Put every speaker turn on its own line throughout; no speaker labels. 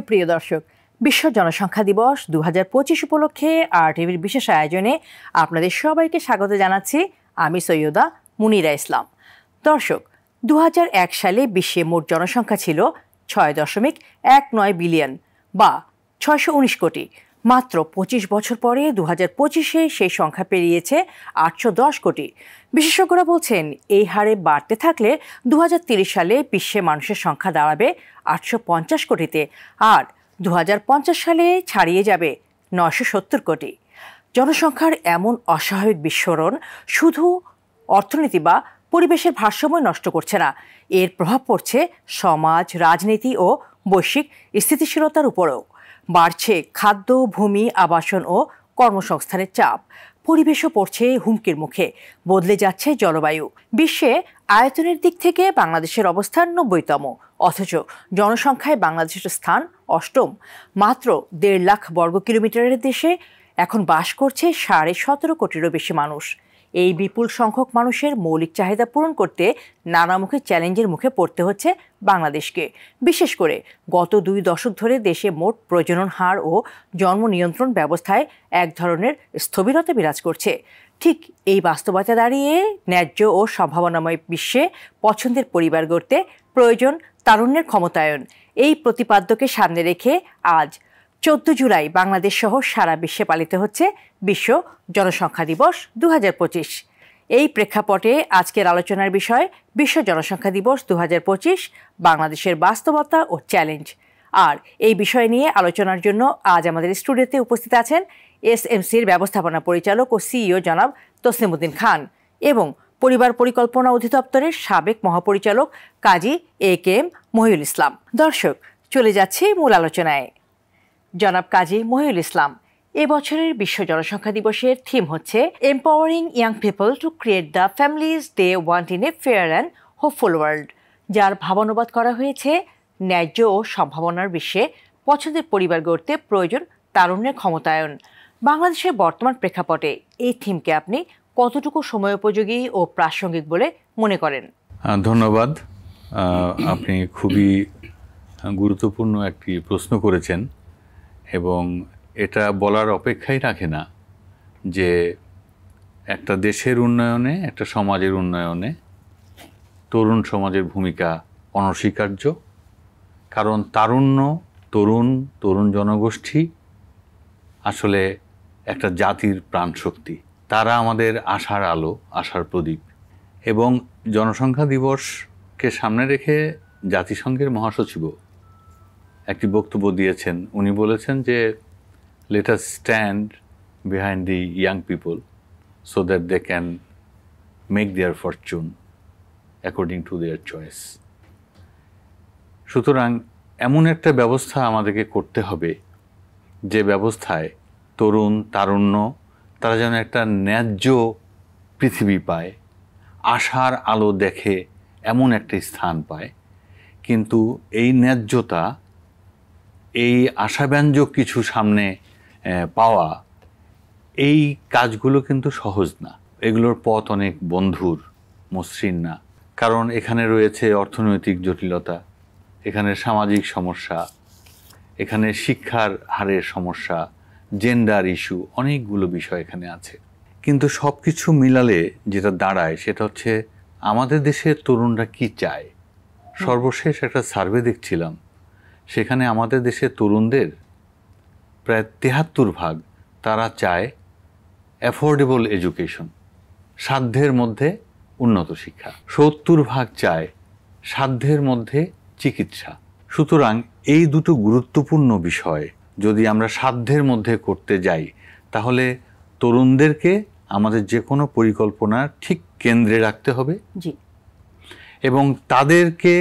সুপ্রিয় দর্শক, বিশ্ব জনসংখ্যা দিবস 2025 উপলক্ষে RTVর বিশেষ আয়োজনে আপনাদের সবাইকে স্বাগত জানাচ্ছি। আমি সৈয়দা মুনিরা ইসলাম। দর্শক, 2001 সালে বিশ্বে মোট জনসংখ্যা ছিল 6.19 বিলিয়ন বা 619 কোটি। মাত্র 25 বছর পরে 2025-এ সেই সংখ্যা পেরিয়েছে 810 কোটি। বিশেষজ্ঞরা বলছেন, এই হারে বাড়তে থাকলে 2030 সালে বিশ্বে মানুষের সংখ্যা দাঁড়াবে 850 কোটিতে, আর 2050 সালে ছাড়িয়ে যাবে 970 কোটি। জনসংখ্যার এমন অস্বাভাবিক বিস্ফোরণ শুধু অর্থনীতি বা পরিবেশের ভারসাম্য নষ্ট করছে না, এর প্রভাব পড়ছে সমাজ, রাজনীতি ও বৈশ্বিক স্থিতিশীলতার উপরেও। বাড়ছে খাদ্য, ভূমি, আবাসন ও কর্মসংস্থানের চাপ। পরিবেশও পড়ছে হুমকির মুখে, বদলে যাচ্ছে জলবায়ু। বিশ্বে আয়তনের দিক থেকে বাংলাদেশের অবস্থান 90তম, অথচ জনসংখ্যায় বাংলাদেশের স্থান 8ম। মাত্র 1.5 লাখ বর্গ কিলোমিটারের দেশে এখন বাস করছে 17.5 কোটিরও বেশি মানুষ। এই বিপুল সংখ্যক মানুষের মৌলিক চাহিদা পূরণ করতে নানামুখী চ্যালেঞ্জের মুখে পড়তে হচ্ছে বাংলাদেশকে। বিশেষ করে গত 2 দশক ধরে দেশে মোট প্রজনন হার ও জন্ম নিয়ন্ত্রণ ব্যবস্থায় এক ধরনের স্থবিরতা বিরাজ করছে। ঠিক এই বাস্তবতা দাঁড়িয়ে ন্যায্য ও সম্ভাবনাময় বিশ্বে পছন্দের পরিবার গড়তে প্রয়োজন তারুণ্যের ক্ষমতায়ন। এই প্রতিপাদ্যকে সামনে রেখে আজ 14 জুলাই বাংলাদেশ সহ সারা বিশ্বে পালিত হচ্ছে বিশ্ব জনসংখ্যা দিবস 2025। এই প্রেক্ষাপটে আজকের আলোচনার বিষয় বিশ্ব জনসংখ্যা দিবস 2025, বাংলাদেশের বাস্তবতা ও চ্যালেঞ্জ। আর এই বিষয় নিয়ে আলোচনার জন্য আজ আমাদের স্টুডিওতে উপস্থিত আছেন SMCর ব্যবস্থাপনা পরিচালক ও CEO জনাব তসলিমউদ্দিন খান এবং পরিবার পরিকল্পনা অধিদপ্তরের সাবেক মহাপরিচালক কাজী AKM মহিউল ইসলাম। দর্শক, চলে যাচ্ছি মূল আলোচনায়। জনাব কাজী মহিউল ইসলাম, এবছরের বিশ্ব জনসংখ্যা দিবসের থিম হচ্ছে empowering young people to create the families they want in a fair and hopeful world, যার ভাবানুবাদ করা হয়েছে ন্যায্য ও সম্ভাবনার বিশ্বে পছন্দের পরিবার গড়তে প্রয়োজন তারুণ্যের ক্ষমতায়ন। বাংলাদেশের বর্তমান প্রেক্ষাপটে এই থিমকে আপনি কতটুকু সময়োপযোগী ও প্রাসঙ্গিক বলে মনে করেন?
ধন্যবাদ। আপনি খুবই গুরুত্বপূর্ণ একটি প্রশ্ন করেছেন এবং এটা বলার অপেক্ষাই রাখে না যে একটা দেশের উন্নয়নে, একটা সমাজের উন্নয়নে তরুণ সমাজের ভূমিকা অনস্বীকার্য। কারণ তারুণ্য, তরুণ জনগোষ্ঠী আসলে একটা জাতির প্রাণশক্তি। তারা আমাদের আশার আলো, আশার প্রদীপ। এবং জনসংখ্যা দিবসকে সামনে রেখে জাতিসংঘের মহাসচিবও একটি বক্তব্য দিয়েছেন। উনি বলেছেন যে let us stand behind the young people so that they can make their fortune according to their choice. সুতরাং এমন একটা ব্যবস্থা আমাদেরকে করতে হবে যে ব্যবস্থায় তারুণ্য তারা যেন একটা ন্যায্য পৃথিবী পায়, আশার আলো দেখে এমন একটা স্থান পায়। কিন্তু এই ন্যায্যতা, এই আশাব্যঞ্জক কিছু সামনে পাওয়া, এই কাজগুলো কিন্তু সহজ না। এগুলোর পথ অনেক বন্ধুর, মসৃণ না। কারণ এখানে রয়েছে অর্থনৈতিক জটিলতা, এখানে সামাজিক সমস্যা, এখানে শিক্ষার হারের সমস্যা, জেন্ডার ইস্যু, অনেকগুলো বিষয় এখানে আছে। কিন্তু সব কিছু মিলালে যেটা দাঁড়ায় সেটা হচ্ছে আমাদের দেশের তরুণরা কি চায়। সর্বশেষ একটা সার্ভে দেখছিলাম, সেখানে আমাদের দেশের তরুণদের প্রায় 73% তারা চায় অ্যাফোর্ডেবল এডুকেশন, সাধ্যের মধ্যে উন্নত শিক্ষা। 70% চায় সাধ্যের মধ্যে চিকিৎসা। সুতরাং এই দুটো গুরুত্বপূর্ণ বিষয় যদি আমরা সাধ্যের মধ্যে করতে যাই, তাহলে তরুণদেরকে আমাদের যে কোনো পরিকল্পনার ঠিক কেন্দ্রে রাখতে হবে এবং তাদেরকে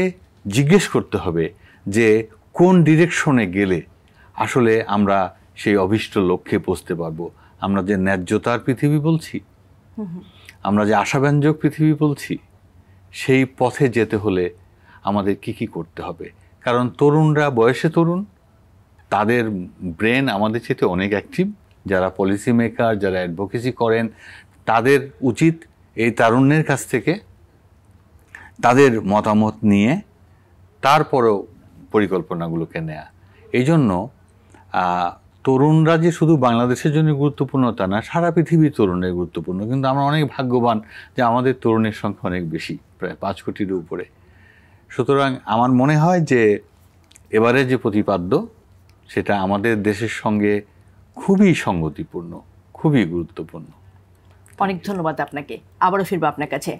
জিজ্ঞেস করতে হবে যে কোন ডিরেকশনে গেলে আসলে আমরা সেই অভীষ্ট লক্ষ্যে পৌঁছতে পারবো। আমরা যে ন্যায্যতার পৃথিবী বলছি, আমরা যে আশাব্যঞ্জক পৃথিবী বলছি, সেই পথে যেতে হলে আমাদের কি করতে হবে। কারণ তরুণরা বয়সে তরুণ, তাদের ব্রেন আমাদের চেয়ে অনেক অ্যাক্টিভ। যারা পলিসি মেকার, যারা অ্যাডভোকেসি করেন, তাদের উচিত এই তারুণ্যের কাছ থেকে তাদের মতামত নিয়ে তারপরও পরিকল্পনাগুলোকে নেয়া। এই জন্য তরুণরা যে শুধু বাংলাদেশের জন্য গুরুত্বপূর্ণ তা না, সারা পৃথিবীর তরুণরাই গুরুত্বপূর্ণ। কিন্তু আমরা অনেক ভাগ্যবান যে আমাদের তরুণের সংখ্যা অনেক বেশি, প্রায় 5 কোটির উপরে। সুতরাং আমার মনে হয় যে এবারে যে প্রতিপাদ্য সেটা আমাদের দেশের সঙ্গে খুবই সঙ্গতিপূর্ণ, খুবই গুরুত্বপূর্ণ।
অনেক ধন্যবাদ আপনাকে। আবারও ফিরবো আপনার কাছে।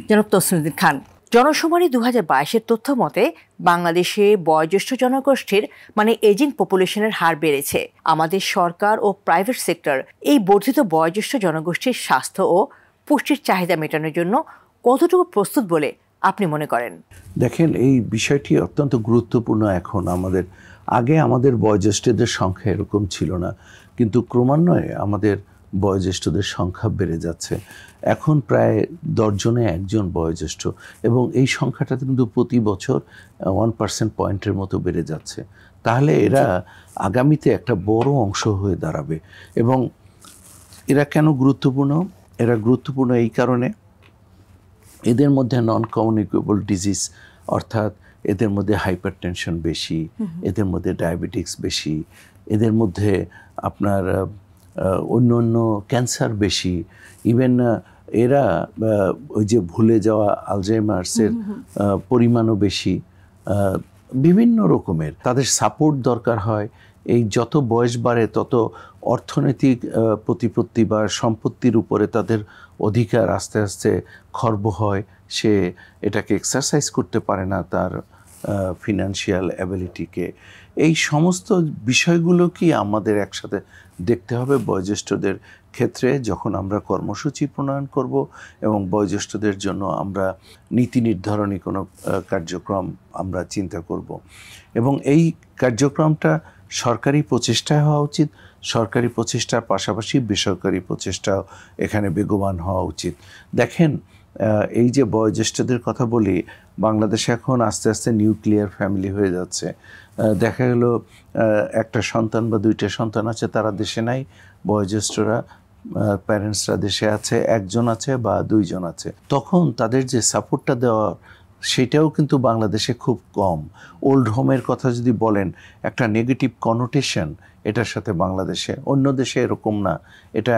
জনাব তসলিমউদ্দিন খান, জনশুমারি 2022-এর তথ্য মতে বাংলাদেশে বয়োজ্যেষ্ঠ জনগোষ্ঠীর মানে এজিং পপুলেশনের হার বেড়েছে। আমাদের সরকার ও প্রাইভেট সেক্টর এই বর্ধিত বয়োজ্যেষ্ঠ জনগোষ্ঠীর স্বাস্থ্য ও পুষ্টির চাহিদা মেটানোর জন্য কতটুকু প্রস্তুত বলে আপনি মনে করেন?
দেখেন, এই বিষয়টি অত্যন্ত গুরুত্বপূর্ণ। এখন আগে আমাদের বয়োজ্যেষ্ঠদের সংখ্যা এরকম ছিল না, কিন্তু ক্রমান্বয়ে আমাদের বয়োজ্যেষ্ঠদের সংখ্যা বেড়ে যাচ্ছে। এখন প্রায় 10 জনে 1 জন বয়োজ্যেষ্ঠ, এবং এই সংখ্যাটা কিন্তু প্রতি বছর 1% পয়েন্টের মতো বেড়ে যাচ্ছে। তাহলে এরা আগামীতে একটা বড় অংশ হয়ে দাঁড়াবে। এবং এরা কেন গুরুত্বপূর্ণ? এরা গুরুত্বপূর্ণ এই কারণে, এদের মধ্যে নন কমিউনিকেবল ডিজিজ, অর্থাৎ এদের মধ্যে হাইপারটেনশন বেশি, এদের মধ্যে ডায়াবেটিক্স বেশি, এদের মধ্যে আপনার অন্য অন্য ক্যান্সার বেশি। ইভেন এরা ওই যে ভুলে যাওয়া আলজাইমার্সের পরিমাণও বেশি। বিভিন্ন রকমের তাদের সাপোর্ট দরকার হয়। এই যত বয়স বাড়ে তত অর্থনৈতিক প্রতিপত্তি বা সম্পত্তির উপরে তাদের অধিকার আস্তে আস্তে খর্ব হয়। সে এটাকে এক্সারসাইজ করতে পারে না, তার ফিনান্সিয়াল অ্যাবিলিটিকে। এই সমস্ত বিষয়গুলো কি আমাদের একসাথে দেখতে হবে বয়োজ্যেষ্ঠদের ক্ষেত্রে যখন আমরা কর্মসূচি প্রণয়ন করব, এবং বয়োজ্যেষ্ঠদের জন্য আমরা নীতি নির্ধারণী কোনো কার্যক্রম আমরা চিন্তা করব। এবং এই কার্যক্রমটা সরকারি প্রচেষ্টায় হওয়া উচিত। সরকারি প্রচেষ্টার পাশাপাশি বেসরকারি প্রচেষ্টাও এখানে বেগবান হওয়া উচিত। দেখেন, এই যে বয়োজ্যেষ্ঠদের কথা বলি, বাংলাদেশে এখন আস্তে আস্তে নিউক্লিয়ার ফ্যামিলি হয়ে যাচ্ছে। দেখা গেল একটা সন্তান বা 2টা সন্তান আছে, তারা দেশে নাই, বয়োজ্যেষ্ঠরা প্যারেন্টসরা দেশে আছে, 1 জন আছে বা 2 জন আছে। তখন তাদের যে সাপোর্টটা দেওয়া, সেটাও কিন্তু বাংলাদেশে খুব কম। ওল্ড হোমের কথা যদি বলেন, একটা নেগেটিভ কনোটেশন এটার সাথে বাংলাদেশে, অন্য দেশে এরকম না, এটা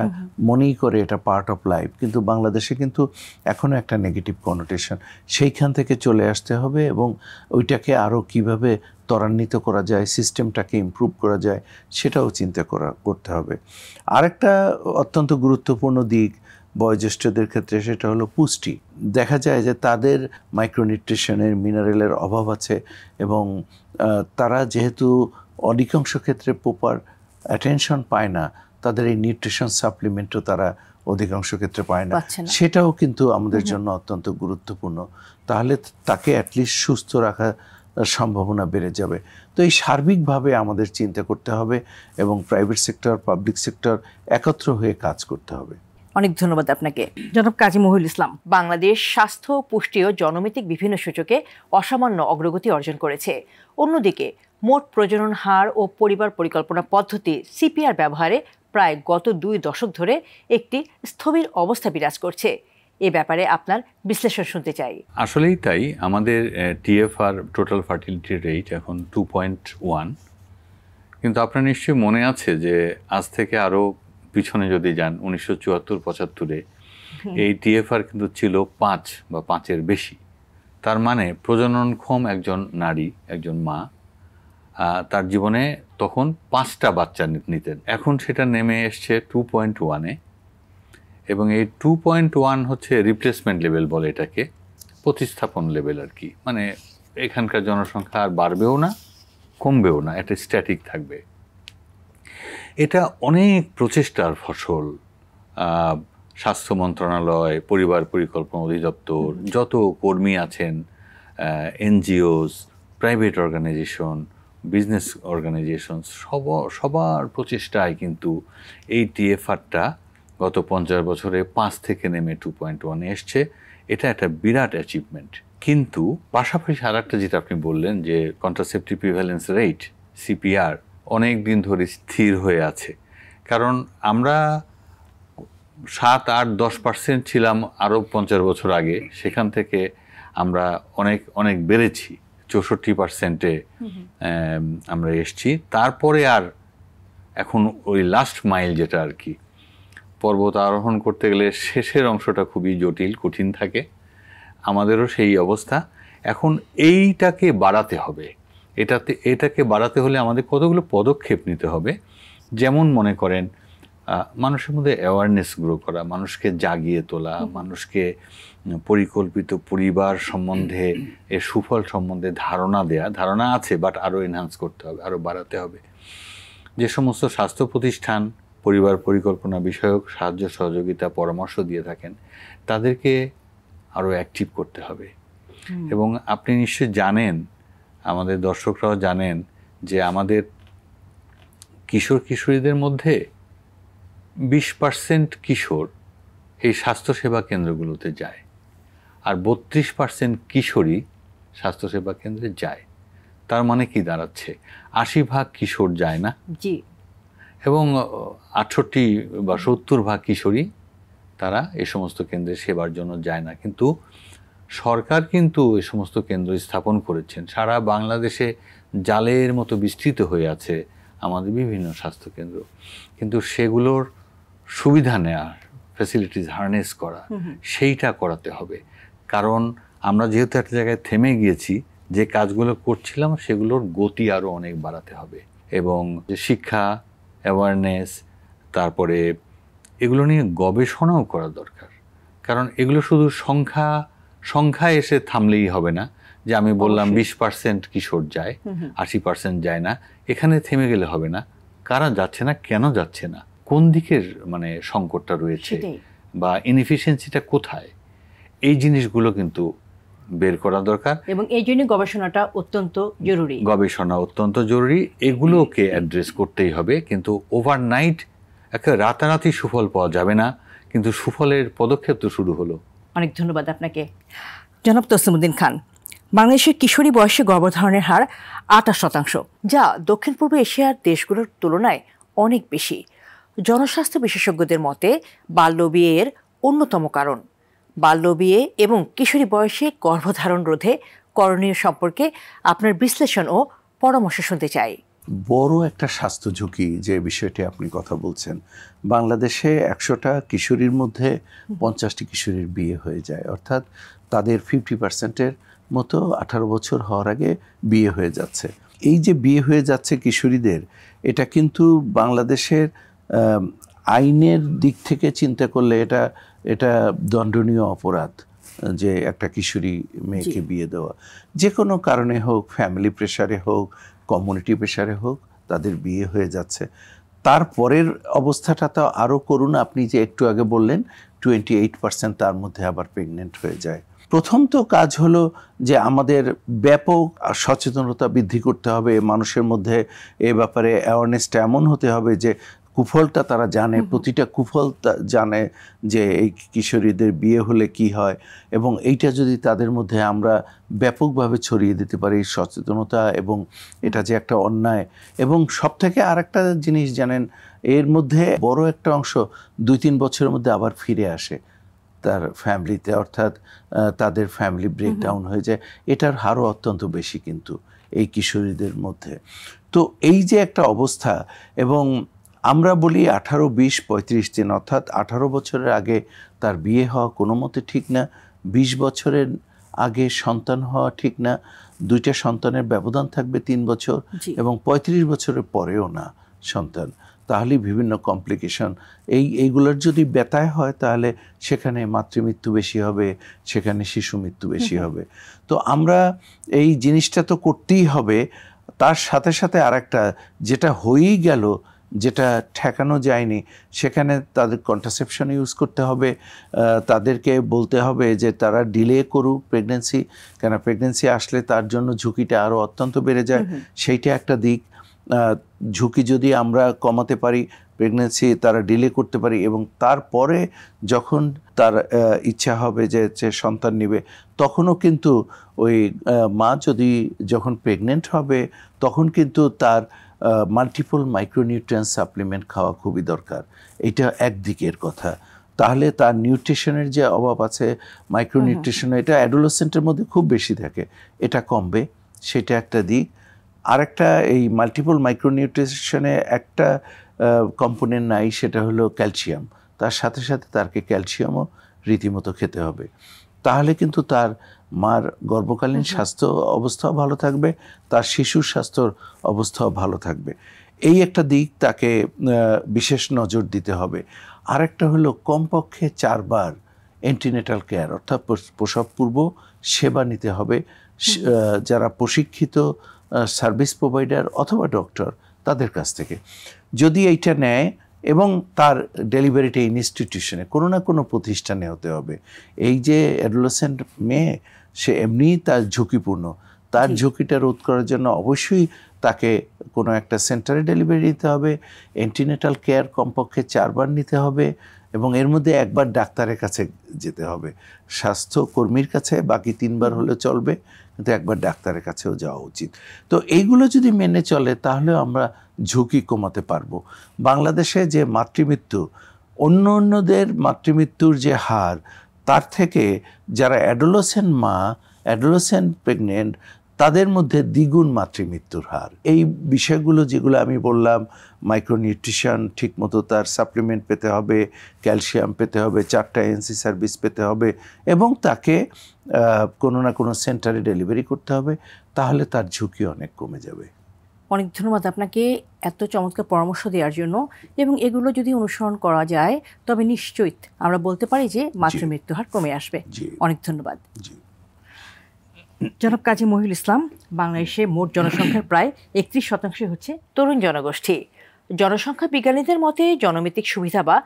মনেই করে এটা পার্ট অফ লাইফ, কিন্তু বাংলাদেশে কিন্তু এখনও একটা নেগেটিভ কনোটেশন। সেইখান থেকে চলে আসতে হবে, এবং ওইটাকে আরও কিভাবে ত্বরান্বিত করা যায়, সিস্টেমটাকে ইমপ্রুভ করা যায়, সেটাও চিন্তা করতে হবে। আরেকটা অত্যন্ত গুরুত্বপূর্ণ দিক বয়োজ্যেষ্ঠদের ক্ষেত্রে, সেটা হলো পুষ্টি। দেখা যায় যে তাদের মাইক্রোনিউট্রিশনের, মিনারেলের অভাব আছে, এবং তারা যেহেতু অধিকাংশ ক্ষেত্রে প্রপার অ্যাটেনশন পায় না, তাদের এই নিউট্রিশন সাপ্লিমেন্টও তারা অধিকাংশ ক্ষেত্রে পায় না। সেটাও কিন্তু আমাদের জন্য অত্যন্ত গুরুত্বপূর্ণ। তাহলে তাকে অ্যাটলিস্ট সুস্থ রাখার সম্ভাবনা বেড়ে যাবে। তো এই সার্বিকভাবে আমাদের চিন্তা করতে হবে, এবং প্রাইভেট সেক্টর, পাবলিক সেক্টর একত্র হয়ে কাজ করতে হবে।
অনেক ধন্যবাদ আপনাকে। জনাব কাজী মহিউল ইসলাম, বাংলাদেশ স্বাস্থ্য, পুষ্টি ও জনমিতিক বিভিন্ন সূচকে অসামান্য অগ্রগতি অর্জন করেছে। অন্যদিকে মোট প্রজনন হার ও পরিবার পরিকল্পনা পদ্ধতি সিপিআর ব্যবহারে প্রায় গত 2 দশক ধরে একটি স্থবির অবস্থা বিরাজ করছে। এ ব্যাপারে আপনার বিশ্লেষণ শুনতে চাই।
আসলেই তাই। আমাদের টিএফআর, টোটাল ফার্টিলিটি রেট, এখন 2.1। কিন্তু আপনার নিশ্চয়ই মনে আছে যে আজ থেকে আরও পিছনে যদি যান, 1974-75-এ এই টিএফআর কিন্তু ছিল 5 বা 5-এর বেশি। তার মানে প্রজননক্ষম একজন নারী, একজন মা, তার জীবনে তখন 5টা বাচ্চা নিতেন। এখন সেটা নেমে এসছে 2.1-এ, এবং এই 2.1 হচ্ছে রিপ্লেসমেন্ট লেভেল বলে এটাকে, প্রতিস্থাপন লেভেল আর কি। মানে এখানকার জনসংখ্যা আর বাড়বেও না, কমবেও না, এটা স্ট্যাটিক থাকবে। এটা অনেক প্রচেষ্টার ফসল। স্বাস্থ্য মন্ত্রণালয়, পরিবার পরিকল্পনা অধিদপ্তর, যত কর্মী আছেন, NGOs, private organisation, business organisation, সবার প্রচেষ্টায় কিন্তু এই টিএফআরটা গত 50 বছরে 5 থেকে নেমে 2.1-এ এসছে। এটা একটা বিরাট অ্যাচিভমেন্ট। কিন্তু পাশাপাশি আর একটা যেটা আপনি বললেন যে কন্ট্রাসেপটিভ প্রিভ্যালেন্স রেট, সিপিআর, অনেক দিন ধরে স্থির হয়ে আছে। কারণ আমরা 7, 8, 10% ছিলাম আরও 50 বছর আগে, সেখান থেকে আমরা অনেক বেড়েছি। 64% আমরা এসছি। তারপরে আর এখন ওই লাস্ট মাইল যেটা আর কি, পর্বত আরোহণ করতে গেলে শেষের অংশটা খুবই জটিল কঠিন থাকে, আমাদেরও সেই অবস্থা। এখন এইটাকে বাড়াতে হবে, এটাকে বাড়াতে হলে আমাদের কতগুলো পদক্ষেপ নিতে হবে। যেমন মনে করেন মানুষের মধ্যে অ্যাওয়ারনেস গ্রো করা, মানুষকে জাগিয়ে তোলা, মানুষকে পরিকল্পিত পরিবার সম্বন্ধে এর সুফল সম্বন্ধে ধারণা দেয়া। ধারণা আছে, বাট আরও এনহান্স করতে হবে, আরও বাড়াতে হবে। যে সমস্ত স্বাস্থ্য প্রতিষ্ঠান পরিবার পরিকল্পনা বিষয়ক সাহায্য সহযোগিতা পরামর্শ দিয়ে থাকেন, তাদেরকে আরও অ্যাক্টিভ করতে হবে। এবং আপনি নিশ্চয়ই জানেন, আমাদের দর্শকরাও জানেন, যে আমাদের কিশোর কিশোরীদের মধ্যে 20% কিশোর এই স্বাস্থ্যসেবা কেন্দ্রগুলোতে যায়, আর 32% কিশোরী স্বাস্থ্যসেবা কেন্দ্রে যায়। তার মানে কি দাঁড়াচ্ছে, 80% কিশোর যায় না,
জি,
এবং 68 বা 70% কিশোরী তারা এই সমস্ত কেন্দ্রে সেবার জন্য যায় না। কিন্তু সরকার কিন্তু এই সমস্ত কেন্দ্র স্থাপন করেছেন, সারা বাংলাদেশে জালের মতো বিস্তৃত হয়ে আছে আমাদের বিভিন্ন স্বাস্থ্যকেন্দ্র। কিন্তু সেগুলোর সুবিধা নেওয়ার, ফ্যাসিলিটিস হারনেস করা, সেইটা করাতে হবে। কারণ আমরা যেহেতু একটা জায়গায় থেমে গিয়েছি, যে কাজগুলো করছিলাম সেগুলোর গতি আরও অনেক বাড়াতে হবে। এবং যে শিক্ষা, অ্যাওয়ারনেস, তারপরে এগুলো নিয়ে গবেষণাও করা দরকার। কারণ এগুলো শুধু সংখ্যায় এসে থামলেই হবে না, যে আমি বললাম 20% কিশোর যায়, 80% যায় না, এখানে থেমে গেলে হবে না। কারা যাচ্ছে না, কেন যাচ্ছে না, কোন দিকের মানে সংকটটা রয়েছে বা ইনএফিশিয়েন্সিটা কোথায়, এই জিনিসগুলো কিন্তু বের করা দরকার।
এবং এই জন্য গবেষণাটা অত্যন্ত জরুরি।
গবেষণা অত্যন্ত জরুরি, এগুলোকে অ্যাড্রেস করতেই হবে। কিন্তু ওভারনাইট একটা রাতারাতি সুফল পাওয়া যাবে না, কিন্তু সুফলের পদক্ষেপ তো শুরু হলো।
অনেক ধন্যবাদ আপনাকে। জনাব তসলিমউদ্দিন খান, বাংলাদেশের কিশোরী বয়সে গর্ভধারণের হার 28%, যা দক্ষিণ পূর্ব এশিয়ার দেশগুলোর তুলনায় অনেক বেশি। জনস্বাস্থ্য বিশেষজ্ঞদের মতে বাল্যবিয়ের অন্যতম কারণ। বাল্যবিয়ে এবং কিশোরী বয়সে গর্ভধারণ রোধে করণীয় সম্পর্কে আপনার বিশ্লেষণ ও পরামর্শ শুনতে চাই।
বড় একটা স্বাস্থ্য ঝুঁকি যে বিষয়টি আপনি কথা বলছেন, বাংলাদেশে 100টা কিশোরীর মধ্যে 50টি কিশোরীর বিয়ে হয়ে যায়, অর্থাৎ তাদের 50%-এর মতো 18 বছর হওয়ার আগে বিয়ে হয়ে যাচ্ছে। এই যে বিয়ে হয়ে যাচ্ছে কিশোরীদের, এটা কিন্তু বাংলাদেশের আইনের দিক থেকে চিন্তা করলে এটা দণ্ডনীয় অপরাধ, যে একটা কিশোরী মেয়েকে বিয়ে দেওয়া। যে কোনো কারণে হোক, ফ্যামিলি প্রেশারে হোক, কমিউনিটি প্রেশারে হোক, তাদের বিয়ে হয়ে যাচ্ছে। তারপরের অবস্থাটা তো আরও করুন। আপনি যে একটু আগে বললেন 28% তার মধ্যে আবার প্রেগনেন্ট হয়ে যায়। প্রথম তো কাজ হলো যে আমাদের ব্যাপক সচেতনতা বৃদ্ধি করতে হবে, মানুষের মধ্যে এ ব্যাপারে অ্যাওয়ারনেসটা এমন হতে হবে যে কুফলটা তারা জানে, প্রতিটা কুফল জানে যে এই কিশোরীদের বিয়ে হলে কি হয়। এবং এইটা যদি তাদের মধ্যে আমরা ব্যাপকভাবে ছড়িয়ে দিতে পারি সচেতনতা, এবং এটা যে একটা অন্যায়। এবং সব থেকে আর একটা জিনিস জানেন, এর মধ্যে বড় একটা অংশ 2-3 বছরের মধ্যে আবার ফিরে আসে তার ফ্যামিলিতে, অর্থাৎ তাদের ফ্যামিলি ব্রেকডাউন হয়ে যায়। এটার হারও অত্যন্ত বেশি কিন্তু এই কিশোরীদের মধ্যে। তো এই যে একটা অবস্থা, এবং আমরা বলি 18, 20, 35 দিন, অর্থাৎ 18 বছরের আগে তার বিয়ে হওয়া কোনো মতে ঠিক না, 20 বছরের আগে সন্তান হওয়া ঠিক না, 2টা সন্তানের ব্যবধান থাকবে 3 বছর, এবং 35 বছরের পরেও না সন্তান, তাহলে বিভিন্ন কমপ্লিকেশন, এইগুলোর যদি ব্যথায় হয় তাহলে সেখানে মাতৃমৃত্যু বেশি হবে, সেখানে শিশু মৃত্যু বেশি হবে। তো আমরা এই জিনিসটা তো করতেই হবে। তার সাথে সাথে আরেকটা যেটা হয়েই গেল, যেটা ঠেকানো যায়নি, সেখানে তাদের কন্ট্রাসেপশন ইউজ করতে হবে। তাদেরকে বলতে হবে যে তারা ডিলে করুক প্রেগনেন্সি, কেন প্রেগনেন্সি আসলে তার জন্য ঝুঁকিটা আরও অত্যন্ত বেড়ে যায়। সেইটা একটা দিক। ঝুঁকি যদি আমরা কমাতে পারি, প্রেগনেন্সি তারা ডিলে করতে পারি, এবং তারপরে যখন তার ইচ্ছা হবে যে সন্তান নেবে, তখনও কিন্তু ওই মা যখন প্রেগনেন্ট হবে তখন কিন্তু তার মাল্টিপল মাইক্রোনিউট্রিয়েন্ট সাপ্লিমেন্ট খাওয়া খুবই দরকার। এটা একদিকের কথা। তাহলে তার নিউট্রিশনের যে অভাব আছে, মাইক্রোনিউট্রিশন, এটা অ্যাডোলেসেন্টের মধ্যে খুব বেশি থাকে, এটা কমবে। সেটা একটা দিক। আরেকটা এই মাল্টিপল মাইক্রোনিউট্রিশনে একটা কম্পোনেন্ট নাই, সেটা হলো ক্যালসিয়াম। তার সাথে সাথে তাকে ক্যালসিয়ামও রীতিমতো খেতে হবে, তাহলে কিন্তু তার মার গর্ভকালীন স্বাস্থ্য অবস্থাও ভালো থাকবে, তার শিশুর স্বাস্থ্যর অবস্থাও ভালো থাকবে। এই একটা দিক তাকে বিশেষ নজর দিতে হবে। আরেকটা হলো কমপক্ষে 4 বার অ্যান্টিনেটাল কেয়ার অর্থাৎ প্রসব পূর্ব সেবা নিতে হবে যারা প্রশিক্ষিত সার্ভিস প্রোভাইডার অথবা ডক্টর তাদের কাছ থেকে। যদি এইটা নেয় এবং তার ডেলিভারিটা ইনস্টিটিউশনে কোনো না কোনো প্রতিষ্ঠানে হতে হবে। এই যে অ্যাডোলেসেন্ট মেয়ে, সে এমনিই তার ঝুঁকিপূর্ণ, তার ঝুঁকিটা রোধ করার জন্য অবশ্যই তাকে কোনো একটা সেন্টারে ডেলিভারি নিতে হবে, অ্যান্টিনেটাল কেয়ার কমপক্ষে 4 বার নিতে হবে এবং এর মধ্যে 1 বার ডাক্তারের কাছে যেতে হবে, স্বাস্থ্যকর্মীর কাছে বাকি 3 বার হলে চলবে, কিন্তু 1 বার ডাক্তারের কাছেও যাওয়া উচিত। তো এইগুলো যদি মেনে চলে তাহলে আমরা ঝুঁকি কমাতে পারবো। বাংলাদেশে যে মাতৃমৃত্যু, অন্যদের মাতৃমৃত্যুর যে হার, তার থেকে যারা অ্যাডোলেসেন্ট মা, অ্যাডোলেসেন্ট প্রেগনেন্ট, তাদের মধ্যে দ্বিগুণ মাতৃমৃত্যুর হার। এই বিষয়গুলো যেগুলো আমি বললাম, মাইক্রোনিউট্রিশন ঠিকমতো তার সাপ্লিমেন্ট পেতে হবে, ক্যালসিয়াম পেতে হবে, 4টা এনসি সার্ভিস পেতে হবে এবং তাকে কোনো না কোনো সেন্টারে ডেলিভারি করতে হবে, তাহলে তার ঝুঁকি অনেক কমে যাবে।
অনেক ধন্যবাদ আপনাকে এত চমৎকার পরামর্শ দেওয়ার জন্য। এবং এগুলো যদি অনুসরণ করা যায় তবে নিশ্চয়ই আমরা বলতে পারি যে মাতৃমৃত্যু হার কমে আসবে। অনেক ধন্যবাদ। জনাব কাজী মহিউল ইসলাম, বাংলাদেশে মোট জনসংখ্যার প্রায় 31% হচ্ছে তরুণ জনগোষ্ঠী। জনসংখ্যা বিজ্ঞানীদের মতে জনমিতিক সুবিধা বা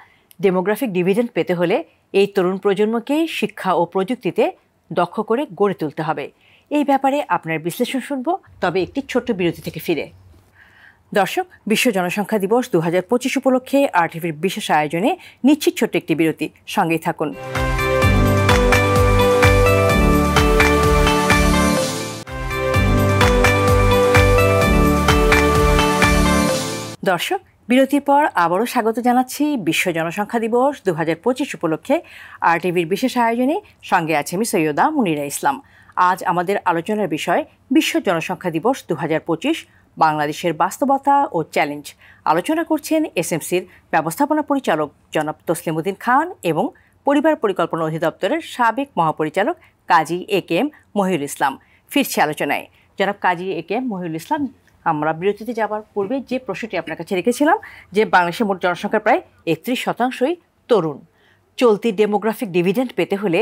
ডেমোগ্রাফিক ডিভিডেন্ড পেতে হলে এই তরুণ প্রজন্মকে শিক্ষা ও প্রযুক্তিতে দক্ষ করে গড়ে তুলতে হবে। এই ব্যাপারে আপনার বিশ্লেষণ শুনব, তবে একটি ছোট্ট বিরতি থেকে ফিরে। দর্শক, বিশ্ব জনসংখ্যা দিবস 2025 উপলক্ষে RTVর বিশেষ আয়োজনে নিচ্ছি ছোট্ট একটি বিরতি, সঙ্গেই থাকুন। দর্শক, বিরতির পর আবারও স্বাগত জানাচ্ছি বিশ্ব জনসংখ্যা দিবস 2025 উপলক্ষে RTVর বিশেষ আয়োজনে। সঙ্গে আছে আমি সৈয়দা মুনিরা ইসলাম। আজ আমাদের আলোচনার বিষয় বিশ্ব জনসংখ্যা দিবস 2025, বাংলাদেশের বাস্তবতা ও চ্যালেঞ্জ। আলোচনা করছেন SMCর ব্যবস্থাপনা পরিচালক জনাব তসলিম উদ্দিন খান এবং পরিবার পরিকল্পনা অধিদপ্তরের সাবেক মহাপরিচালক কাজী AKM মহিউল ইসলাম। ফিরছি আলোচনায়। জনাব কাজী AKM মহিউল ইসলাম, আমরা বিরতিতে যাবার পূর্বে যে প্রশ্নটি আপনার কাছে রেখেছিলাম যে বাংলাদেশের মোট জনসংখ্যার প্রায় 31%ই তরুণ। চলতি ডেমোগ্রাফিক ডিভিডেন্ড পেতে হলে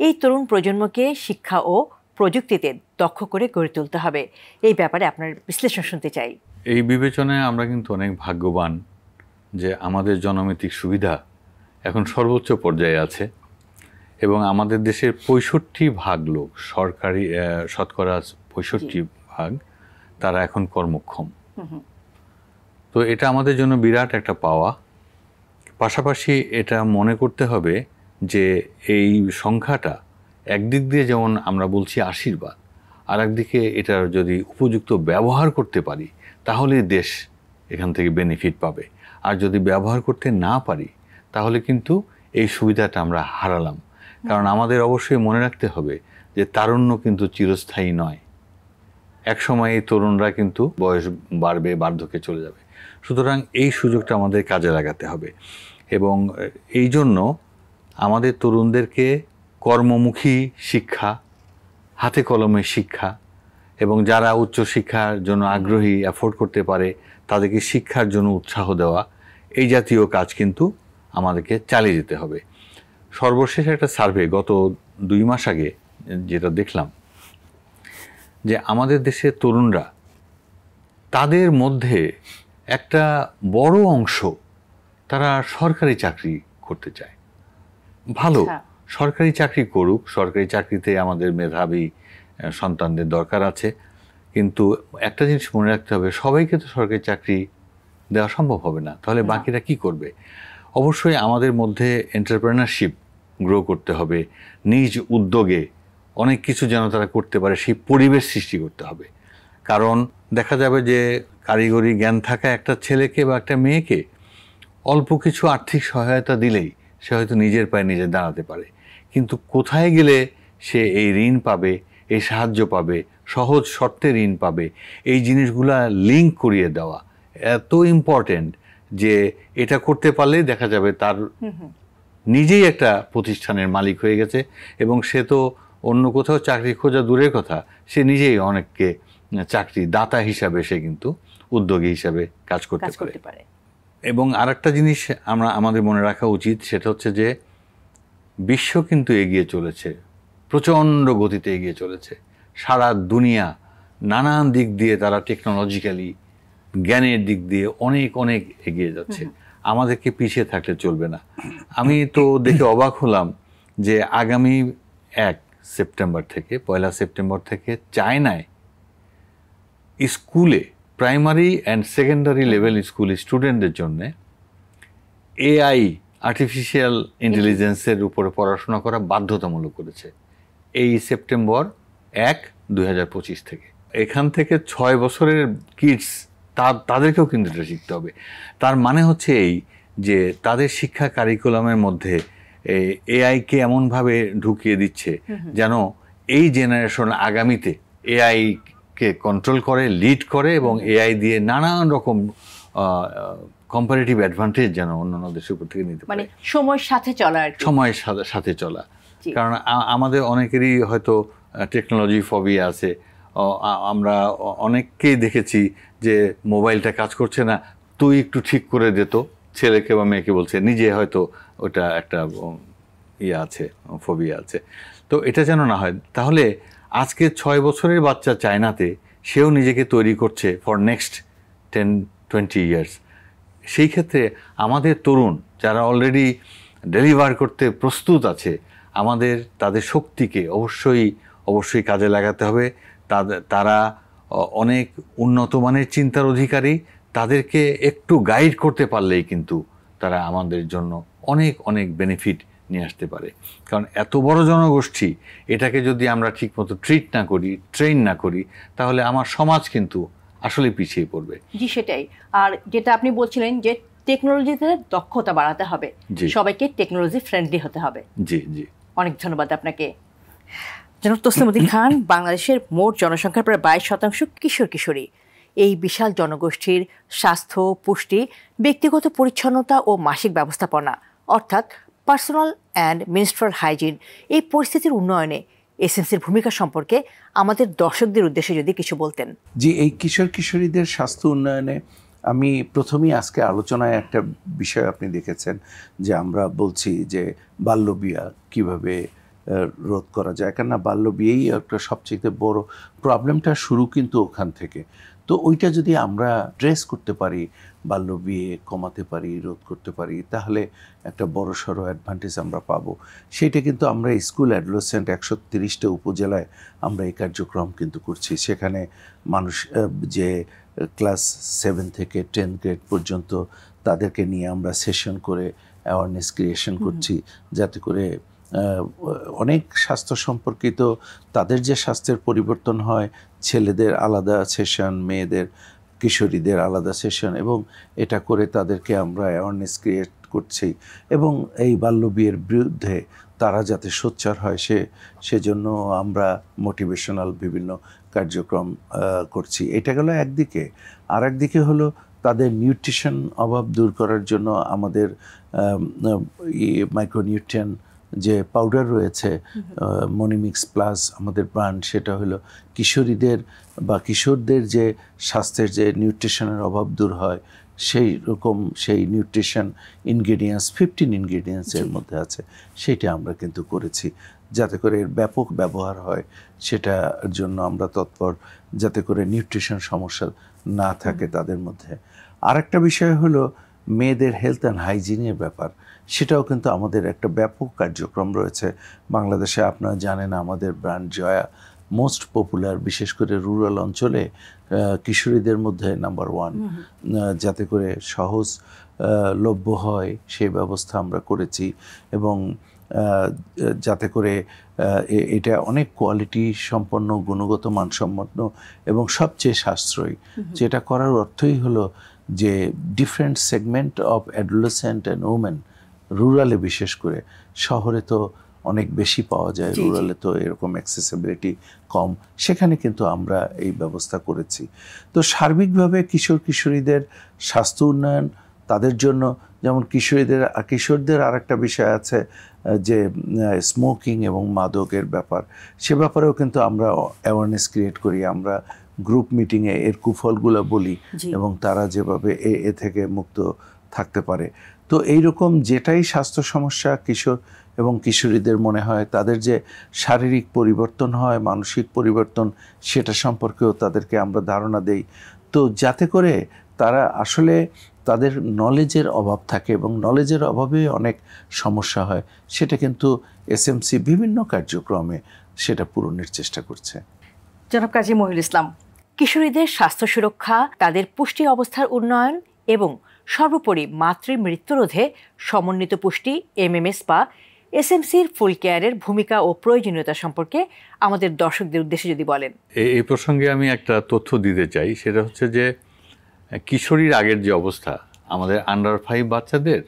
এই তরুণ প্রজন্মকে শিক্ষা ও প্রযুক্তিতে দক্ষ করে গড়ে তুলতে হবে। এই ব্যাপারে আপনার বিশ্লেষণ শুনতে চাই।
এই বিবেচনায় আমরা কিন্তু অনেক ভাগ্যবান যে আমাদের জনমিতিক সুবিধা এখন সর্বোচ্চ পর্যায়ে আছে এবং আমাদের দেশের 65% লোক, সরকারি শতকরা 65% তারা এখন কর্মক্ষম। তো এটা আমাদের জন্য বিরাট একটা পাওয়া। পাশাপাশি এটা মনে করতে হবে যে এই সংখ্যাটা একদিক দিয়ে যেমন আমরা বলছি আশীর্বাদ, আর একদিকে এটার যদি উপযুক্ত ব্যবহার করতে পারি তাহলে দেশ এখান থেকে বেনিফিট পাবে। আর যদি ব্যবহার করতে না পারি তাহলে কিন্তু এই সুবিধাটা আমরা হারালাম। কারণ আমাদের অবশ্যই মনে রাখতে হবে যে তারুণ্য কিন্তু চিরস্থায়ী নয়। একসময় এই তরুণরা কিন্তু বয়স বাড়বে, বার্ধক্যে চলে যাবে। সুতরাং এই সুযোগটা আমাদের কাজে লাগাতে হবে এবং এই জন্য আমাদের তরুণদেরকে কর্মমুখী শিক্ষা, হাতে কলমে শিক্ষা এবং যারা উচ্চশিক্ষার জন্য আগ্রহী, অ্যাফোর্ড করতে পারে তাদেরকে শিক্ষার জন্য উৎসাহ দেওয়া, এই জাতীয় কাজ কিন্তু আমাদেরকে চালিয়ে যেতে হবে। সর্বশেষ একটা সার্ভে গত 2 মাস আগে যেটা দেখলাম যে আমাদের দেশের তরুণরা, তাদের মধ্যে একটা বড় অংশ তারা সরকারি চাকরি করতে চায়। ভালো, সরকারি চাকরি করুক, সরকারি চাকরিতে আমাদের মেধাবী সন্তানদের দরকার আছে, কিন্তু একটা জিনিস মনে রাখতে হবে, সবাইকে তো সরকারি চাকরি দেওয়া সম্ভব হবে না, তাহলে বাকিরা কি করবে? অবশ্যই আমাদের মধ্যে এন্টারপ্রেনারশিপ গ্রো করতে হবে, নিজ উদ্যোগে অনেক কিছু যেন তারা করতে পারে সেই পরিবেশ সৃষ্টি করতে হবে। কারণ দেখা যাবে যে কারিগরি জ্ঞান থাকা একটা ছেলেকে বা একটা মেয়েকে অল্প কিছু আর্থিক সহায়তা দিলেই সে হয়তো নিজের পায়ে নিজে দাঁড়াতে পারে, কিন্তু কোথায় গেলে সে এই ঋণ পাবে, এই সাহায্য পাবে, সহজ শর্তে ঋণ পাবে, এই জিনিসগুলা লিঙ্ক করিয়ে দেওয়া এত ইম্পর্টেন্ট যে এটা করতে পারলেই দেখা যাবে তার নিজেই একটা প্রতিষ্ঠানের মালিক হয়ে গেছে, এবং সে তো অন্য কোথাও চাকরি খোঁজা দূরের কথা, সে নিজেই অনেককে চাকরি দাতা হিসাবে সে কিন্তু উদ্যোগী হিসাবে কাজ করতে পারে। এবং আরেকটা জিনিস আমাদের মনে রাখা উচিত, সেটা হচ্ছে যে বিশ্ব কিন্তু এগিয়ে চলেছে, প্রচণ্ড গতিতে এগিয়ে চলেছে। সারা দুনিয়া নানান দিক দিয়ে তারা টেকনোলজিক্যালি, জ্ঞানের দিক দিয়ে অনেক অনেক এগিয়ে যাচ্ছে। আমাদেরকে পিছিয়ে থাকলে চলবে না। আমি তো দেখে অবাক হলাম যে আগামী 1 সেপ্টেম্বর থেকে, 1 সেপ্টেম্বর থেকে চায়নায় স্কুলে, primary and secondary level school স্টুডেন্টদের জন্য AI, আর্টিফিশিয়াল ইন্টেলিজেন্সের উপরে পড়াশোনা করা বাধ্যতামূলক করেছে এই সেপ্টেম্বর 1, 2025 থেকে। এখান থেকে 6 বছরের কিডস তাদেরকেও কিন্তু এটা শিখতে হবে। তার মানে হচ্ছে এই যে তাদের শিক্ষা কারিকুলামের মধ্যে AI-কে এমনভাবে ঢুকিয়ে দিচ্ছে যেন এই জেনারেশন আগামীতে AI-কে কন্ট্রোল করে, লিড করে, এবং AI দিয়ে নানান রকম কম্পারেটিভ অ্যাডভান্টেজ যেন অন্যান্য দেশের উপর থেকে নিতে পারে।
মানে সময়ের সাথে চলা,
সময়ের সাথে চলা। কারণ আমাদের অনেকেরই হয়তো টেকনোলজি ফবিয়া আছে। আমরা অনেককেই দেখেছি যে মোবাইলটা কাজ করছে না, তুই একটু ঠিক করে দে তো, ছেলেকে বা মেয়েকে বলছে, নিজে হয়তো ওটা একটা আছে, ফবিয়া আছে। তো এটা যেন না হয়। তাহলে আজকে 6 বছরের বাচ্চা চায়নাতে, সেও নিজেকে তৈরি করছে ফর নেক্সট 10-20 ইয়ার্স। সেই ক্ষেত্রে আমাদের তরুণ যারা অলরেডি ডেলিভার করতে প্রস্তুত আছে, আমাদের তাদের শক্তিকে অবশ্যই কাজে লাগাতে হবে। তারা অনেক উন্নত মানের চিন্তার অধিকারী, তাদেরকে একটু গাইড করতে পারলেই কিন্তু তারা আমাদের জন্য অনেক অনেক বেনিফিট নিয়ে আসতে পারে। কারণ এত বড় জনগোষ্ঠী, এটাকে যদি আমরা ঠিকমতো ট্রিট না করি, ট্রেন না করি, তাহলে আমার সমাজ কিন্তু আসলে পিছিয়ে পড়বে।
জি, সেটাই। আর যেটা আপনি বলছিলেন যে টেকনোলজিতে দক্ষতা বাড়াতে হবে, সবাইকে টেকনোলজি ফ্রেন্ডলি হতে হবে।
জি জি,
অনেক ধন্যবাদ আপনাকে। জনাব তসলিম উদ্দিন খান, বাংলাদেশের মোট জনসংখ্যার প্রায় 22% কিশোর কিশোরী। এই বিশাল জনগোষ্ঠীর স্বাস্থ্য, পুষ্টি, ব্যক্তিগত পরিচ্ছন্নতা ও মাসিক ব্যবস্থাপনা, অর্থাৎ পার্সোনাল অ্যান্ড মেনস্ট্রুয়াল হাইজিন, এই পরিস্থিতির উন্নয়নে এসএমসির ভূমিকা সম্পর্কে আমাদের দর্শকদের উদ্দেশ্যে যদি কিছু বলতেন।
জি, এই কিশোর কিশোরীদের স্বাস্থ্য উন্নয়নে আমি প্রথমেই আজকে আলোচনায় একটা বিষয় আপনি দেখেছেন যে আমরা বলছি যে বাল্যবিয়া কিভাবে রোধ করা যায়। কেননা বাল্যবিয়েই একটা সবচেয়ে বড় প্রবলেমটা শুরু কিন্তু ওখান থেকে। তো ওইটা যদি আমরা ড্রেস করতে পারি, বাল্যবিয়ে কমাতে পারি, রোধ করতে পারি, তাহলে একটা বড় সড়ো অ্যাডভান্টেজ আমরা পাবো। সেইটা কিন্তু আমরা স্কুল অ্যাডোলেসেন্ট 130টা উপজেলায় আমরা এই কার্যক্রম কিন্তু করছি। সেখানে মানুষ যে ক্লাস 7 থেকে 10 গ্রেড পর্যন্ত তাদেরকে নিয়ে আমরা সেশন করে অ্যাওয়ারনেস ক্রিয়েশন করছি, যাতে করে অনেক স্বাস্থ্য সম্পর্কিত তাদের যে স্বাস্থ্যের পরিবর্তন হয়, ছেলেদের আলাদা সেশন, মেয়েদের, কিশোরীদের আলাদা সেশন, এবং এটা করে তাদেরকে আমরা অ্যাওয়ারনেস ক্রিয়েট করছি। এবং এই বাল্যবিয়ের বিরুদ্ধে তারা যাতে সোচ্চার হয় সেজন্য আমরা মোটিভেশনাল বিভিন্ন কার্যক্রম করছি। এটা গেল একদিকে। আর একদিকে হলো তাদের নিউট্রিশন অভাব দূর করার জন্য আমাদের মাইক্রোনিউট্রিয়েন্ট যে পাউডার রয়েছে, মনিমিক্স প্লাস আমাদের ব্র্যান্ড, সেটা হলো কিশোরীদের বা কিশোরদের যে স্বাস্থ্যের যে নিউট্রিশনের অভাব দূর হয় সেই নিউট্রিশন ইনগ্রেডিয়েন্টস 15 ইনগ্রেডিয়েন্টসের মধ্যে আছে, সেটা আমরা কিন্তু করেছি যাতে করে এর ব্যাপক ব্যবহার হয়। সেটার জন্য আমরা তৎপর, যাতে করে নিউট্রিশন সমস্যা না থাকে তাদের মধ্যে। আরেকটা বিষয় হলো মেয়েদের হেলথ অ্যান্ড হাইজিনের ব্যাপার, সেটাও কিন্তু আমাদের একটা ব্যাপক কার্যক্রম রয়েছে বাংলাদেশে। আপনারা জানেন আমাদের ব্র্যান্ড জয়া মোস্ট পপুলার, বিশেষ করে রুরাল অঞ্চলে কিশোরীদের মধ্যে নাম্বার 1, যাতে করে সহজ লভ্য হয় সেই ব্যবস্থা আমরা করেছি। এবং যাতে করে এটা অনেক কোয়ালিটি সম্পন্ন, গুণগত মানসম্পন্ন এবং সবচেয়ে সাশ্রয়ী। যেটা করার অর্থই হলো যে different segment of adolescent and women, রুরালে বিশেষ করে, শহরে তো অনেক বেশি পাওয়া যায়, রুরালে তো এরকম অ্যাক্সেসিবিলিটি কম, সেখানে কিন্তু আমরা এই ব্যবস্থা করেছি। তো সার্বিকভাবে কিশোর কিশোরীদের স্বাস্থ্য উন্নয়ন, তাদের জন্য যেমন কিশোরদের আর একটা বিষয় আছে যে স্মোকিং এবং মাদকের ব্যাপার, সে ব্যাপারেও কিন্তু আমরা অ্যাওয়ারনেস ক্রিয়েট করি, আমরা গ্রুপ মিটিংয়ে এর কুফলগুলো বলি এবং তারা যেভাবে এ থেকে মুক্ত থাকতে পারে। তো এইরকম যেটাই স্বাস্থ্য সমস্যা কিশোর এবং কিশোরীদের মনে হয়, তাদের যে শারীরিক পরিবর্তন হয়, মানসিক পরিবর্তন, সেটা সম্পর্কেও তাদেরকে আমরা ধারণা দেই। তো যাতে করে তারা আসলে তাদের নলেজের অভাব থাকে এবং নলেজের অভাবে অনেক সমস্যা হয়, সেটা কিন্তু এসএমসি বিভিন্ন কার্যক্রমে সেটা পূরণের চেষ্টা করছে।
জনাব কাজী মহিউল ইসলাম, কিশোরীদের স্বাস্থ্য সুরক্ষা, তাদের পুষ্টি অবস্থার উন্নয়ন এবং সর্বোপরি মাতৃ মৃত্যু রোধে সমন্বিত পুষ্টি এমএমএস বা এসএমসির ফুল কেয়ারের ভূমিকা ও প্রয়োজনীয়তা সম্পর্কে আমাদের দর্শকদের উদ্দেশ্যে যদি বলেন।
এই প্রসঙ্গে আমি একটা তথ্য দিতে চাই, সেটা হচ্ছে যে কিশোরীর আগের যে অবস্থা, আমাদের আন্ডার 5 বাচ্চাদের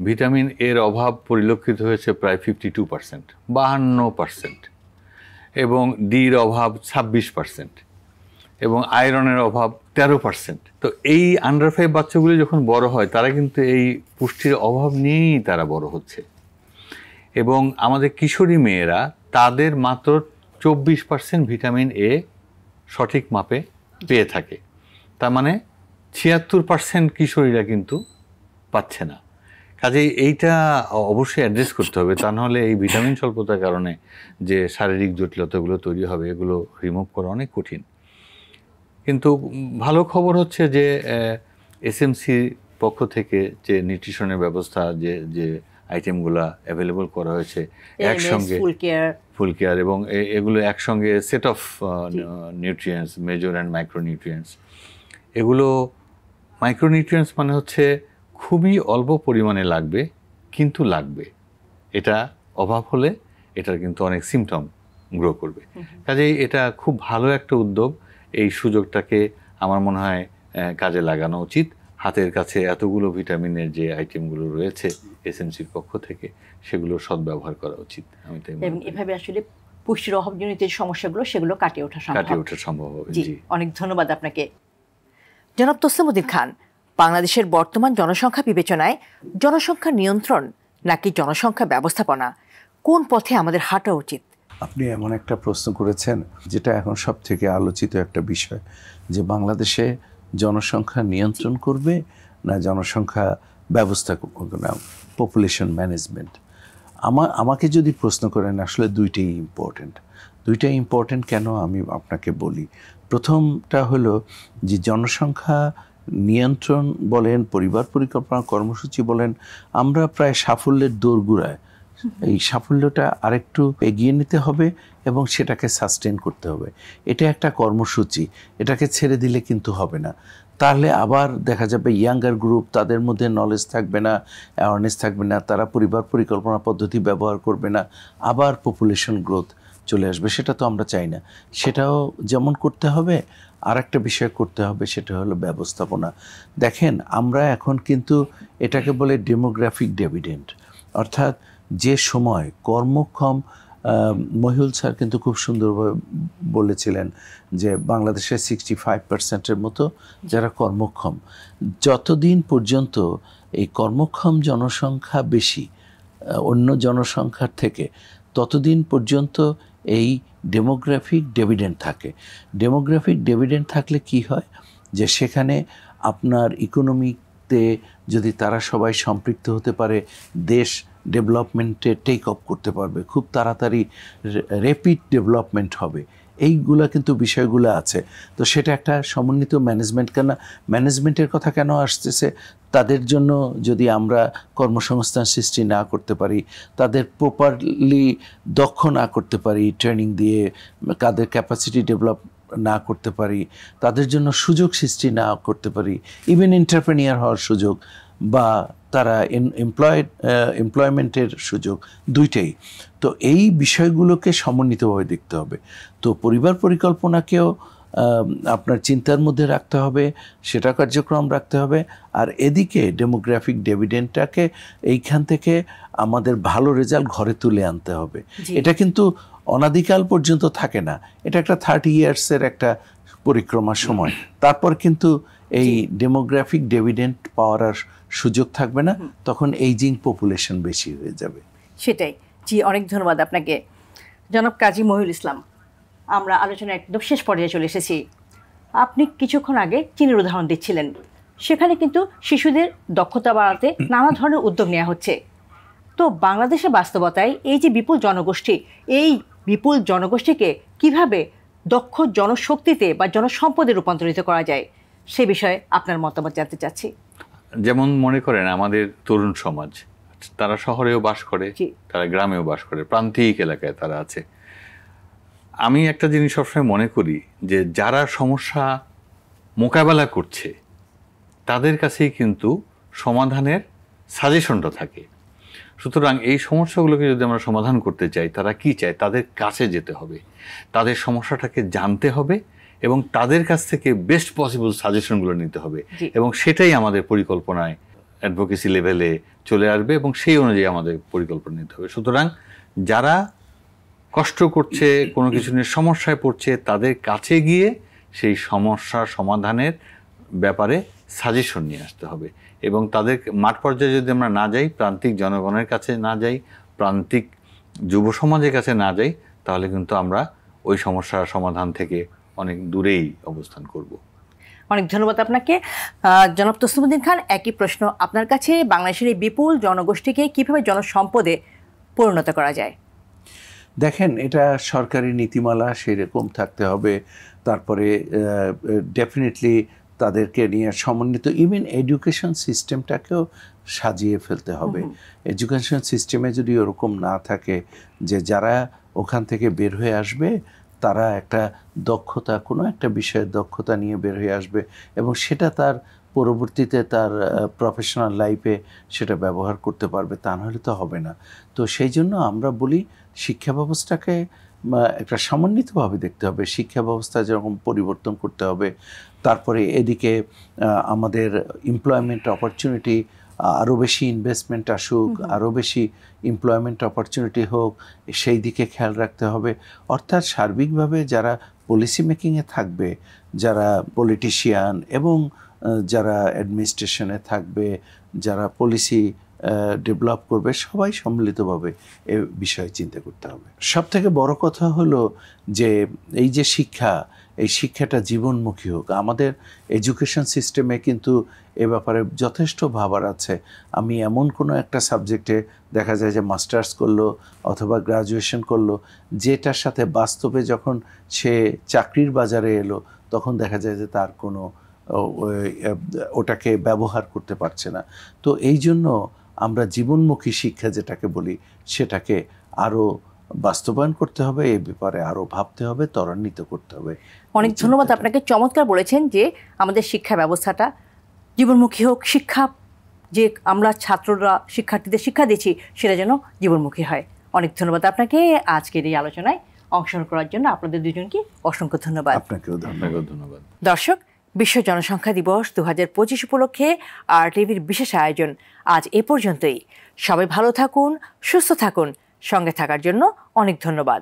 ভিটামিন এর অভাব পরিলক্ষিত হয়েছে প্রায় 52%, 52%, এবং ডির অভাব 26%, এবং আয়রনের অভাব 13%। তো এই আন্ডার 5 বাচ্চাগুলি যখন বড় হয়, তারা কিন্তু এই পুষ্টির অভাব নিয়েই তারা বড় হচ্ছে। এবং আমাদের কিশোরী মেয়েরা, তাদের মাত্র 24% ভিটামিন এ সঠিক মাপে পেয়ে থাকে। তার মানে 76% কিশোরীরা কিন্তু পাচ্ছে না। কাজেই এইটা অবশ্যই অ্যাড্রেস করতে হবে, তা নাহলে এই ভিটামিন স্বল্পতার কারণে যে শারীরিক জটিলতাগুলো তৈরি হবে, এগুলো রিমুভ করা অনেক কঠিন। কিন্তু ভালো খবর হচ্ছে যে এসএমসি পক্ষ থেকে যে নিউট্রিশনের ব্যবস্থা, যে আইটেমগুলো অ্যাভেলেবল করা হয়েছে একসঙ্গে, ফুল কেয়ার, এবং এগুলো একসঙ্গে set of nutrients, major and micronutrients. এগুলো মাইক্রোনিউট্রিয়েন্টস মানে হচ্ছে খুবই অল্প পরিমাণে লাগবে, কিন্তু লাগবে। এটা অভাব হলে এটার কিন্তু অনেক সিমটম গ্রো করবে। কাজেই এটা খুব ভালো একটা উদ্যোগ। এই সুযোগটাকে আমার মনে হয় কাজে লাগানো উচিত। হাতের কাছে এতগুলো ভিটামিনের যে আইটেমগুলো রয়েছে এসএমসির পক্ষ থেকে, সেগুলো সদ্ব্যবহার করা উচিত। আমি তাই মনে করি।
এভাবে আসলে পুষ্টির অভাবজনিত যে সমস্যাগুলো, সেগুলো কাটিয়ে ওঠা
সম্ভব হবে।
জি, অনেক ধন্যবাদ আপনাকে। জনাব তসলিমউদ্দিন খান, বাংলাদেশের বর্তমান জনসংখ্যা বিবেচনায় জনসংখ্যা নিয়ন্ত্রণ নাকি জনসংখ্যা ব্যবস্থাপনা, কোন পথে আমাদের হাঁটা উচিত?
আপনি এমন একটা প্রশ্ন করেছেন যেটা এখন সব থেকে আলোচিত একটা বিষয়, যে বাংলাদেশে জনসংখ্যা নিয়ন্ত্রণ করবে না জনসংখ্যা ব্যবস্থা, না পপুলেশন ম্যানেজমেন্ট। আমাকে যদি প্রশ্ন করেন, আসলে দুইটাই ইম্পর্টেন্ট। কেন আমি আপনাকে বলি। প্রথমটা হলো যে জনসংখ্যা নিয়ন্ত্রণ বলেন, পরিবার পরিকল্পনা কর্মসূচি বলেন, আমরা প্রায় সাফল্যের দোরগোড়ায়। এই সাফল্যটা আরেকটু এগিয়ে নিতে হবে এবং সেটাকে সাস্টেন করতে হবে। এটা একটা কর্মসূচি, এটাকে ছেড়ে দিলে কিন্তু হবে না। তাহলে আবার দেখা যাবে ইয়াঙ্গার গ্রুপ, তাদের মধ্যে নলেজ থাকবে না, অ্যাওয়ারনেস থাকবে না, তারা পরিবার পরিকল্পনা পদ্ধতি ব্যবহার করবে না, আবার পপুলেশন গ্রোথ চলে আসবে। সেটা তো আমরা চাই না। সেটাও যেমন করতে হবে, আর একটা বিষয় করতে হবে, সেটা হলো ব্যবস্থাপনা। দেখেন, আমরা এখন কিন্তু এটাকে বলে ডেমোগ্রাফিক ডিভিডেন্ড, অর্থাৎ যে সময় কর্মক্ষম, মহিউল স্যার কিন্তু খুব সুন্দরভাবে বলেছিলেন যে বাংলাদেশের 65%-এর মতো যারা কর্মক্ষম, যতদিন পর্যন্ত এই কর্মক্ষম জনসংখ্যা বেশি অন্য জনসংখ্যার থেকে, ততদিন পর্যন্ত এই ডেমোগ্রাফিক ডিভিডেন্ড থাকে। ডেমোগ্রাফিক ডিভিডেন্ড থাকলে কি হয়, যে সেখানে আপনার ইকোনমিতে যদি তারা সবাই সম্পৃক্ত হতে পারে, দেশ ডেভেলপমেন্টে টেক অফ করতে পারবে, খুব তাড়াতাড়ি র্যাপিড ডেভেলপমেন্ট হবে। এইগুলা কিন্তু বিষয়গুলো আছে। তো সেটা একটা সমন্বিত ম্যানেজমেন্ট। কেন ম্যানেজমেন্টের কথা কেন আসতেছে? তাদের জন্য যদি আমরা কর্মসংস্থান সৃষ্টি না করতে পারি, তাদের প্রপারলি দক্ষ না করতে পারি, ট্রেনিং দিয়ে তাদের ক্যাপাসিটি ডেভেলপ না করতে পারি, তাদের জন্য সুযোগ সৃষ্টি না করতে পারি, ইভেন এন্টারপ্রেনিয়ার হওয়ার সুযোগ বা তারা এমপ্লয়মেন্টের সুযোগ, দুইটাই। তো এই বিষয়গুলোকে সমন্বিতভাবে দেখতে হবে। তো পরিবার পরিকল্পনাকেও আপনার চিন্তার মধ্যে রাখতে হবে, সেটা কার্যক্রম রাখতে হবে। আর এদিকে ডেমোগ্রাফিক ডিভিডেন্ডটাকে এইখান থেকে আমাদের ভালো রেজাল্ট ঘরে তুলে আনতে হবে। এটা কিন্তু অনাদিকাল পর্যন্ত থাকে না, এটা একটা 30 ইয়ার্সের একটা পরিক্রমার সময়। তারপর কিন্তু এই ডেমোগ্রাফিক ডিভিডেন্ড পাওয়ার আর সুযোগ থাকবে না, তখন এইজিং পপুলেশন বেশি হয়ে যাবে।
সেটাই। জি, অনেক ধন্যবাদ আপনাকে জনাব কাজী মহিউল ইসলাম। আমরা আলোচনা একদম শেষ পর্যায়ে চলে এসেছি। আপনি কিছুক্ষণ আগে চীনের উদাহরণ দিচ্ছিলেন, সেখানে কিন্তু শিশুদের দক্ষতা বাড়াতে নানা ধরনের উদ্যোগ নেওয়া হচ্ছে। তো বাংলাদেশের বাস্তবতায় এই যে বিপুল জনগোষ্ঠী, এই বিপুল জনগোষ্ঠীকে কিভাবে দক্ষ জনশক্তিতে বা জনসম্পদে রূপান্তরিত করা যায় সে বিষয়ে আপনার মতামত জানতে চাচ্ছি।
যেমন মনে করেন আমাদের তরুণ সমাজ, তারা শহরেও বাস করে, তারা গ্রামেও বাস করে, প্রান্তিক এলাকায় তারা আছে। আমি একটা জিনিস সবসময় মনে করি যে যারা সমস্যা মোকাবেলা করছে তাদের কাছেই কিন্তু সমাধানের সাজেশনটা থাকে। সুতরাং এই সমস্যাগুলোকে যদি আমরা সমাধান করতে চাই, তারা কি চায় তাদের কাছে যেতে হবে, তাদের সমস্যাটাকে জানতে হবে এবং তাদের কাছ থেকে বেস্ট পসিবল সাজেশনগুলো নিতে হবে। এবং সেটাই আমাদের পরিকল্পনায় অ্যাডভোকেসি লেভেলে চলে আসবে এবং সেই অনুযায়ী আমাদের পরিকল্পনা নিতে হবে। সুতরাং যারা কষ্ট করছে, কোনো কিছু নিয়ে সমস্যায় পড়ছে, তাদের কাছে গিয়ে সেই সমস্যার সমাধানের ব্যাপারে সাজেশন নিয়ে আসতে হবে। এবং তাদের মাঠ পর্যায়ে যদি আমরা না যাই, প্রান্তিক জনগণের কাছে না যাই, প্রান্তিক যুব সমাজের কাছে না যাই, তাহলে কিন্তু আমরা ওই সমস্যার সমাধান থেকে অনেক দূরেই অবস্থান করব।
অনেক ধন্যবাদ আপনাকে জনাব তসলিমউদ্দিন খান। একই প্রশ্ন আপনার কাছে, বাংলাদেশের এই বিপুল জনগোষ্ঠীকে কিভাবে জনসম্পদে পরিণত করা যায়?
দেখেন, এটা সরকারি নীতিমালা সেরকম থাকতে হবে। তারপরে ডেফিনেটলি তাদেরকে নিয়ে সমন্বিত ইভেন এডুকেশন সিস্টেমটাকেও সাজিয়ে ফেলতে হবে। এডুকেশন সিস্টেমে যদি ওরকম না থাকে যে যারা ওখান থেকে বের হয়ে আসবে তারা একটা দক্ষতা, কোনো একটা বিষয়ের দক্ষতা নিয়ে বের হয়ে আসবে এবং সেটা তার পরবর্তীতে তার প্রফেশনাল লাইফে সেটা ব্যবহার করতে পারবে, তা নাহলে তো হবে না। তো সেই জন্য আমরা বলি শিক্ষা ব্যবস্থাকে একটা সমন্বিতভাবে দেখতে হবে, শিক্ষা ব্যবস্থা যেরকম পরিবর্তন করতে হবে। তারপরে এদিকে আমাদের এমপ্লয়মেন্ট অপরচুনিটি আরও বেশি ইনভেস্টমেন্ট আসুক, আরও বেশি এমপ্লয়মেন্ট অপরচুনিটি হোক, সেই দিকে খেয়াল রাখতে হবে। অর্থাৎ সার্বিকভাবে যারা পলিসি মেকিংয়ে থাকবে, যারা পলিটিশিয়ান এবং যারা অ্যাডমিনিস্ট্রেশনে থাকবে, যারা পলিসি ডেভেলপ করবে, সবাই সম্মিলিতভাবে এ বিষয়ে চিন্তা করতে হবে। সবথেকে বড় কথা হলো যে এই যে শিক্ষা, এই শিক্ষাটা জীবনমুখী হোক। আমাদের এডুকেশন সিস্টেমে কিন্তু এ ব্যাপারে যথেষ্ট ভাবার আছে। আমি এমন কোনো একটা সাবজেক্টে দেখা যায় যে মাস্টার্স করলো অথবা গ্রাজুয়েশন করলো, যেটার সাথে বাস্তবে যখন সে চাকরির বাজারে এলো তখন দেখা যায় যে তার কোনো ওটাকে ব্যবহার করতে পারছে না। তো এই জন্য আমরা জীবনমুখী শিক্ষা যেটাকে বলি সেটাকে আরও বাস্তবায়ন করতে হবে, এই ব্যাপারে আরও ভাবতে হবে, ত্বরান্বিত করতে হবে।
অনেক ধন্যবাদ আপনাকে। চমৎকার বলেছেন যে আমাদের শিক্ষা ব্যবস্থাটা জীবনমুখী হোক, শিক্ষা যে আমরা ছাত্ররা শিক্ষার্থীদের শিক্ষা দিচ্ছি সেটা যেন জীবনমুখী হয়। অনেক ধন্যবাদ আপনাকে আজকের এই আলোচনায় অংশগ্রহণ করার জন্য। আপনাদের দুজনকে অসংখ্য ধন্যবাদ।
আপনাকেও ধন্যবাদ।
দর্শক, বিশ্ব জনসংখ্যা দিবস 2025 উপলক্ষে RTVর বিশেষ আয়োজন আজ এ পর্যন্তই। সবাই ভালো থাকুন, সুস্থ থাকুন। সঙ্গে থাকার জন্য অনেক ধন্যবাদ।